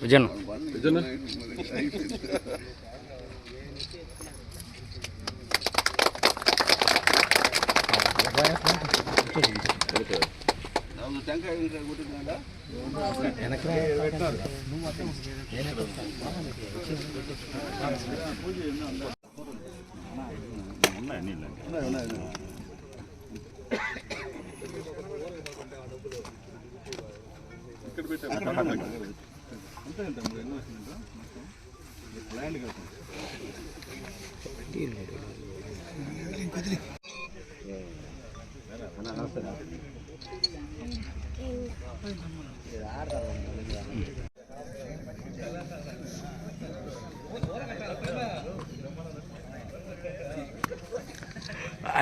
విజయన్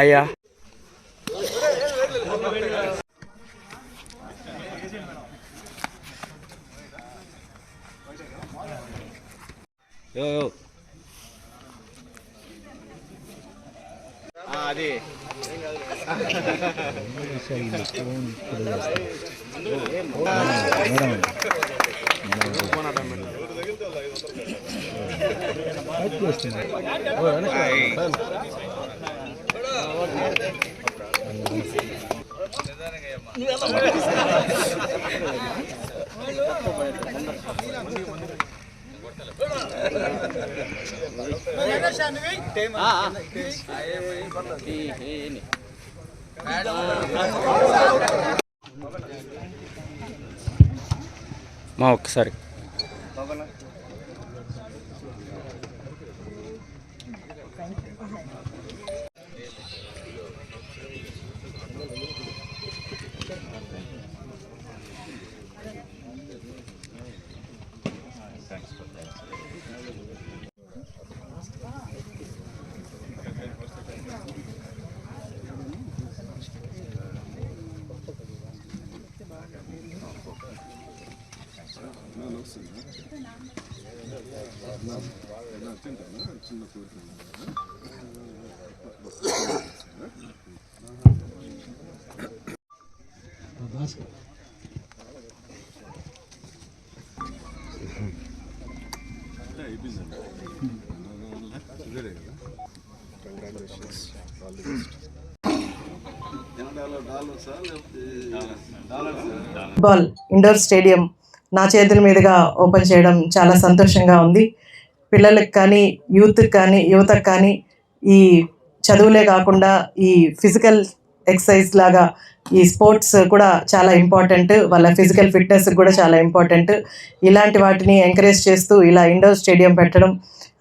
అయ్యా అది మా ఒక్కసారి ఫుట్బాల్ ఇండోర్ స్టేడియం నా చేతుల మీదుగా ఓపెన్ చేయడం చాలా సంతోషంగా ఉంది. పిల్లలకు కానీ యువతకు కానీ ఈ చదువులే కాకుండా ఈ ఫిజికల్ ఎక్సర్సైజ్ లాగా ఈ స్పోర్ట్స్ కూడా చాలా ఇంపార్టెంట్. వాళ్ళ ఫిజికల్ ఫిట్నెస్ కూడా చాలా ఇంపార్టెంట్. ఇలాంటి వాటిని ఎంకరేజ్ చేస్తూ ఇలా ఇండోర్ స్టేడియం పెట్టడం,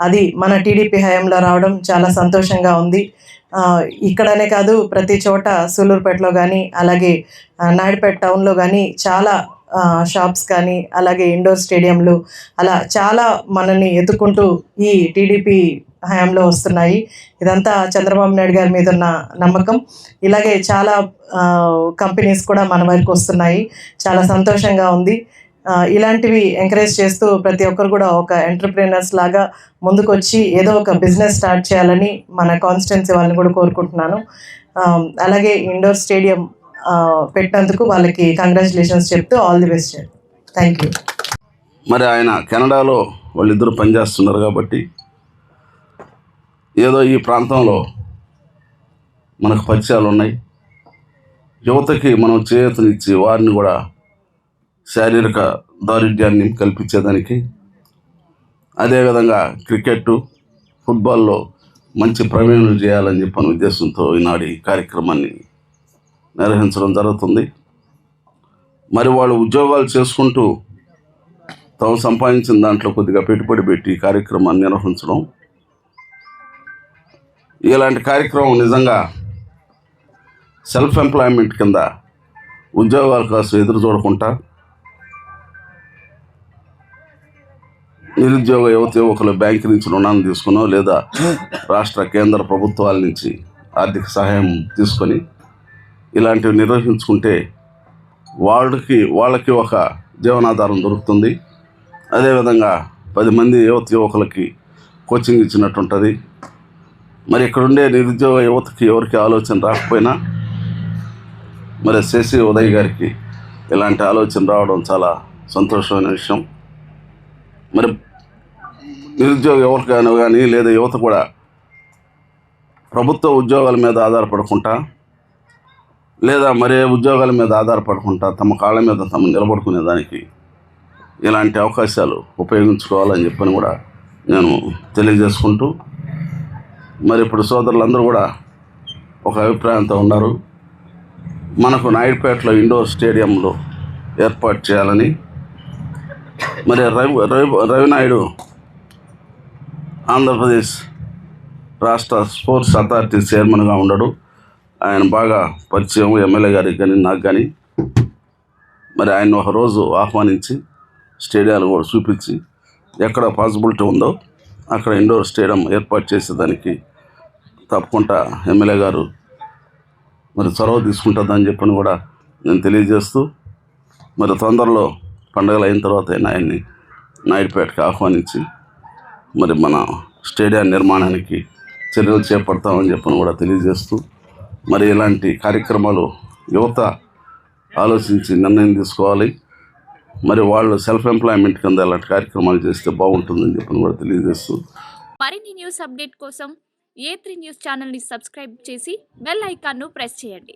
అది మన టీడీపీ హయాంలో రావడం చాలా సంతోషంగా ఉంది. ఇక్కడనే కాదు, ప్రతి చోట సూలూరుపేటలో కానీ అలాగే నాయుడుపేట టౌన్లో కానీ చాలా షాప్స్ కానీ అలాగే ఇండోర్ స్టేడియంలు అలా చాలా మనల్ని ఎత్తుకుంటూ ఈ టీడీపీ హయాంలో వస్తున్నాయి. ఇదంతా చంద్రబాబు నాయుడు గారి మీద ఉన్న నమ్మకం. ఇలాగే చాలా కంపెనీస్ కూడా మన వరకు వస్తున్నాయి. చాలా సంతోషంగా ఉంది. ఇలాంటివి ఎంకరేజ్ చేస్తూ ప్రతి ఒక్కరు కూడా ఒక ఎంటర్‌ప్రెన్యూర్స్ లాగా ముందుకొచ్చి ఏదో ఒక బిజినెస్ స్టార్ట్ చేయాలని మన కాన్స్టిట్యున్సీ వాళ్ళని కూడా కోరుకుంటున్నాను. అలాగే ఇండోర్ స్టేడియం పెట్టినందుకు వాళ్ళకి కంగ్రాచులేషన్స్ చెప్తూ all the best. Thank you. మరి ఆయన కెనడాలో వాళ్ళిద్దరూ పనిచేస్తున్నారు కాబట్టి ఏదో ఈ ప్రాంతంలో మనకు పరిచయాలు ఉన్నాయి. యువతకి మనం చేయూతనిచ్చి వారిని కూడా శారీరక దారుఢ్యాన్ని కల్పించేదానికి, అదేవిధంగా క్రికెట్ ఫుట్బాల్లో మంచి ప్రవీణులు చేయాలని చెప్పిన ఉద్దేశంతో ఈనాడు ఈ కార్యక్రమాన్ని నిర్వహించడం జరుగుతుంది. మరి వాళ్ళు ఉద్యోగాలు చేసుకుంటూ తాము సంపాదించిన దాంట్లో కొద్దిగా పెట్టుబడి పెట్టి కార్యక్రమాన్ని నిర్వహించడం, ఇలాంటి కార్యక్రమం నిజంగా సెల్ఫ్ ఎంప్లాయ్మెంట్ కింద ఉద్యోగాల కోసం ఎదురు చూడకుండా నిరుద్యోగ యువకులు బ్యాంకు నుంచి రుణాన్ని తీసుకునో లేదా రాష్ట్ర కేంద్ర ప్రభుత్వాల నుంచి ఆర్థిక సహాయం తీసుకొని ఇలాంటివి నిర్వహించుకుంటే వాళ్ళకి ఒక జీవనాధారం దొరుకుతుంది. అదేవిధంగా 10 మంది యువకులకి కోచింగ్ ఇచ్చినట్టు ఉంటుంది. మరి ఇక్కడుండే నిరుద్యోగ యువతకి ఎవరికి ఆలోచన రాకపోయినా మరి శశి ఉదయ్ గారికి ఇలాంటి ఆలోచన రావడం చాలా సంతోషమైన విషయం. మరి నిరుద్యోగ యువకులు కానీ లేదా యువత కూడా ప్రభుత్వ ఉద్యోగాల మీద ఆధారపడకుండా లేదా మరే ఉద్యోగాల మీద ఆధారపడకుండా తమ కాళ్ళ మీద తమ నిలబడుకునే దానికి ఇలాంటి అవకాశాలు ఉపయోగించుకోవాలని చెప్పని కూడా నేను తెలియజేసుకుంటూ, మరి ఇప్పుడు సోదరులందరూ కూడా ఒక అభిప్రాయంతో ఉన్నారు. మనకు నాయుడుపేటలో ఇండోర్ స్టేడియంలో ఏర్పాటు చేయాలని. మరి రవినాయుడు ఆంధ్రప్రదేశ్ రాష్ట్ర స్పోర్ట్స్ అథారిటీ చైర్మన్గా ఉండడు. ఆయన బాగా పరిచయం ఎమ్మెల్యే గారికి కానీ నాకు కానీ. మరి ఆయన ఒకరోజు ఆహ్వానించి స్టేడియాలు కూడా చూపించి ఎక్కడ పాసిబిలిటీ ఉందో అక్కడ ఇండోర్ స్టేడియం ఏర్పాటు చేసేదానికి తప్పకుండా ఎమ్మెల్యే గారు మరి చొరవ తీసుకుంటుందని చెప్పని కూడా నేను తెలియజేస్తూ, మరి తొందరలో పండుగలు అయిన తర్వాత ఆయన్ని నాయుడుపేటకి ఆహ్వానించి మరి మన స్టేడియం నిర్మాణానికి చర్యలు చేపడతామని చెప్పని కూడా తెలియజేస్తూ, మరి ఇలాంటి కార్యక్రమాలు యువత ఆలోచించి నిర్ణయం తీసుకోవాలి. మరి వాళ్ళు సెల్ఫ్ ఎంప్లాయ్మెంట్ కింద ఇలాంటి కార్యక్రమాలు చేస్తే బాగుంటుందని చెప్పని కూడా తెలియజేస్తూ, మరిన్ని న్యూస్ అప్డేట్ కోసం A3 న్యూస్ ఛానల్ని సబ్స్క్రైబ్ చేసి బెల్ ఐకాన్ను ప్రెస్ చేయండి.